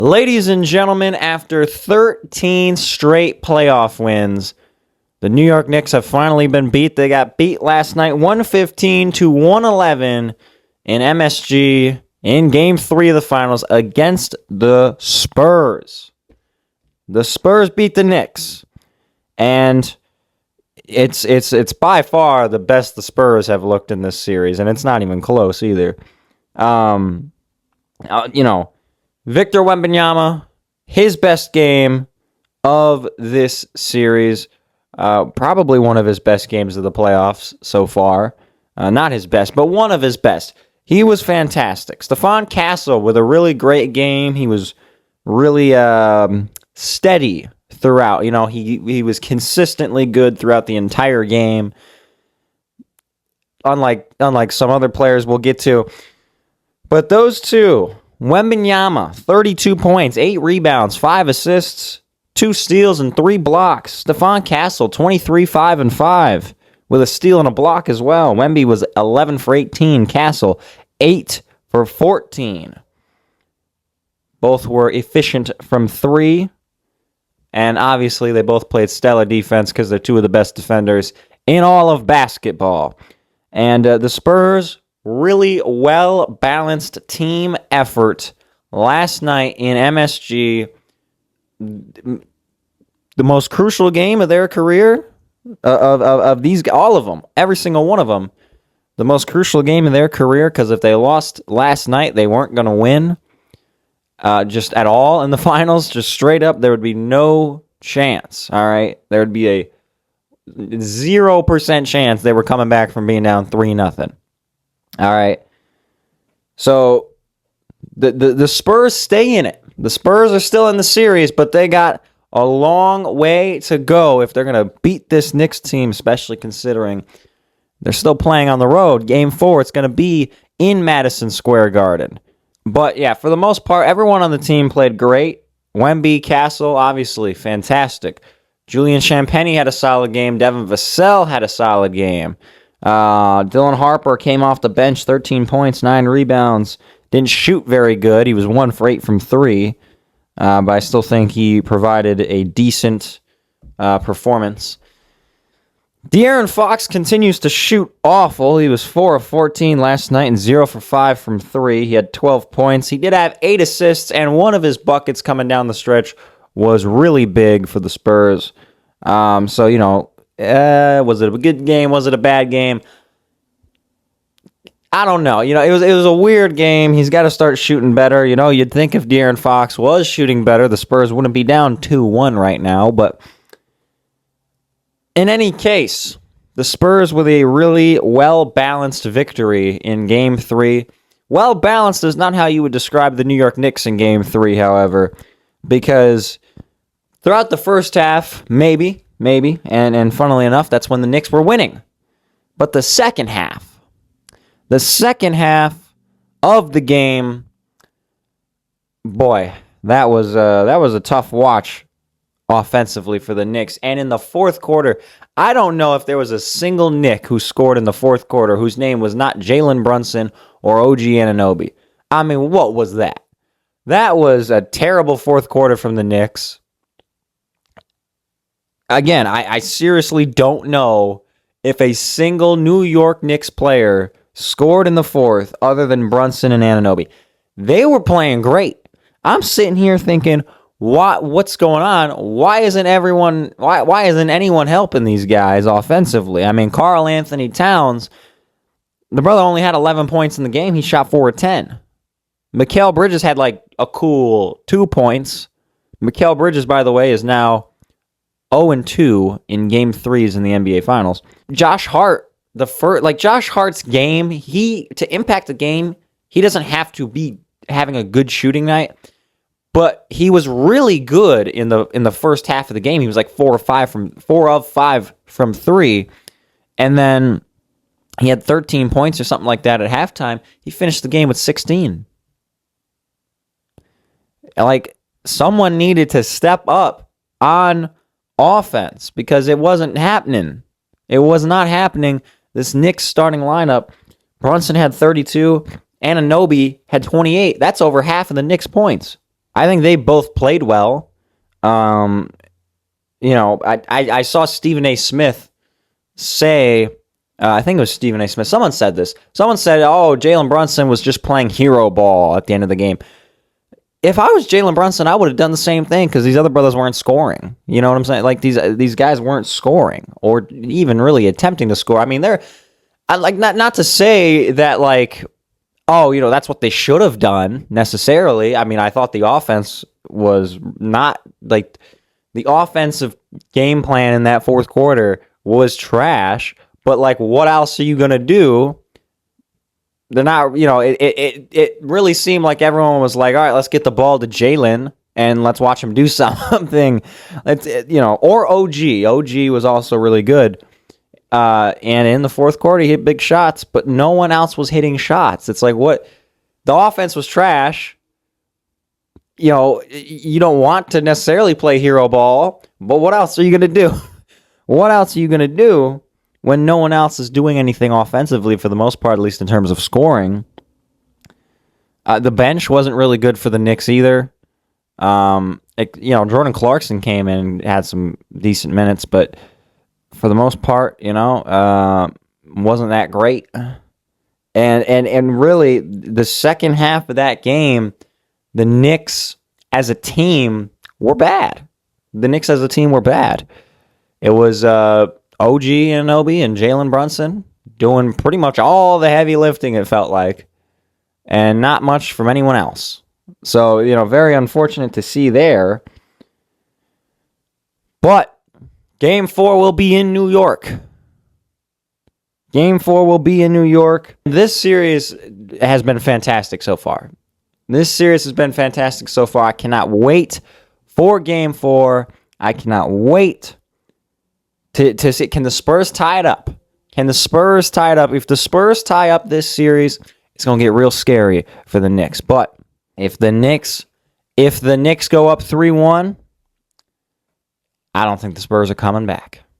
Ladies and gentlemen, after 13 straight playoff wins, the New York Knicks have finally been beat. They got beat last night 115-111 in MSG in Game 3 of the Finals against the Spurs. The Spurs beat the Knicks, and it's by far the best the Spurs have looked in this series, and it's not even close either. Victor Wembanyama, his best game of this series, probably one of his best games of the playoffs so far. Not his best, but one of his best. He was fantastic. Stephon Castle with a really great game. He was really steady throughout. He was consistently good throughout the entire game. Unlike some other players we'll get to. But those two, Wembanyama, 32 points, 8 rebounds, 5 assists, 2 steals, and 3 blocks. Stephon Castle, 23, 5, and 5, with a steal and a block as well. Wemby was 11 for 18. Castle, 8 for 14. Both were efficient from 3. And obviously, they both played stellar defense because they're two of the best defenders in all of basketball. And the Spurs, really well-balanced team effort last night in MSG. The most crucial game of their career, of these, all of them, every single one of them. The most crucial game of their career, because if they lost last night, they weren't going to win just at all in the finals. Just straight up, there would be no chance, all right? There would be a 0% chance they were coming back from being down 3-0. All right. So the Spurs stay in it. The Spurs are still in the series, but they got a long way to go if they're going to beat this Knicks team, especially considering they're still playing on the road. Game 4, it's going to be in Madison Square Garden. But yeah, for the most part, everyone on the team played great. Wemby, Castle, obviously fantastic. Julian Champagnie had a solid game. Devin Vassell had a solid game. Dylan Harper came off the bench, 13 points, 9 rebounds. Didn't shoot very good. He was 1 for 8 from 3. But I still think he provided a decent performance. De'Aaron Fox continues to shoot awful. He was 4 of 14 last night and 0 for 5 from 3. He had 12 points. He did have 8 assists, and one of his buckets coming down the stretch was really big for the Spurs. Was it a good game? Was it a bad game? I don't know. It was a weird game. He's got to start shooting better. You'd think if De'Aaron Fox was shooting better, the Spurs wouldn't be down 2-1 right now. But in any case, the Spurs with a really well-balanced victory in Game 3. Well-balanced is not how you would describe the New York Knicks in Game 3, however, because throughout the first half, maybe, and funnily enough, that's when the Knicks were winning. But the second half of the game, boy, that was a tough watch offensively for the Knicks. And in the fourth quarter, I don't know if there was a single Knick who scored in the fourth quarter whose name was not Jalen Brunson or OG Anunoby. I mean, what was that? That was a terrible fourth quarter from the Knicks. Again, I seriously don't know if a single New York Knicks player scored in the fourth other than Brunson and Anunoby. They were playing great. I'm sitting here thinking, what's going on? Why isn't anyone helping these guys offensively? I mean, Karl Anthony Towns, the brother only had 11 points in the game. He shot 4 of 10. Mikal Bridges had like a cool 2 points. Mikal Bridges, by the way, is now 0-2 in Game 3s in the NBA Finals. Josh Hart, Josh Hart's game, to impact the game, he doesn't have to be having a good shooting night, but he was really good in the first half of the game. He was like 4 of 5 from 3, and then he had 13 points or something like that at halftime. He finished the game with 16. Like, someone needed to step up on offense because it wasn't happening. It was not happening. This Knicks starting lineup, Brunson had 32, Anunoby had 28. That's over half of the Knicks' points. I think they both played well. Um, I saw Stephen A. Smith say, I think it was Stephen A. Smith. Someone said this. Someone said, "Oh, Jalen Brunson was just playing hero ball at the end of the game." If I was Jalen Brunson, I would have done the same thing because these other brothers weren't scoring. You know what I'm saying? Like these guys weren't scoring or even really attempting to score. I mean, not to say that like, oh, that's what they should have done necessarily. I mean, I thought the offense was not like the offensive game plan in that fourth quarter was trash. But like, what else are you gonna do? They're not, it really seemed like everyone was like, all right, let's get the ball to Jalen and let's watch him do something. Or OG. OG was also really good. And in the fourth quarter, he hit big shots, but no one else was hitting shots. It's like, what? The offense was trash. You don't want to necessarily play hero ball, but what else are you going to do? What else are you going to do when no one else is doing anything offensively for the most part, at least in terms of scoring? The bench wasn't really good for the Knicks either. Jordan Clarkson came in and had some decent minutes, but for the most part, wasn't that great. And really, the second half of that game, the Knicks as a team were bad. The Knicks as a team were bad. It was OG Anunoby and Jalen Brunson doing pretty much all the heavy lifting, it felt like, and not much from anyone else. So, very unfortunate to see there. But Game 4 will be in New York. Game 4 will be in New York. This series has been fantastic so far. I cannot wait for Game 4. I cannot wait to see. Can the Spurs tie it up? If the Spurs tie up this series, it's going to get real scary for the Knicks. But if the Knicks go up 3-1, I don't think the Spurs are coming back.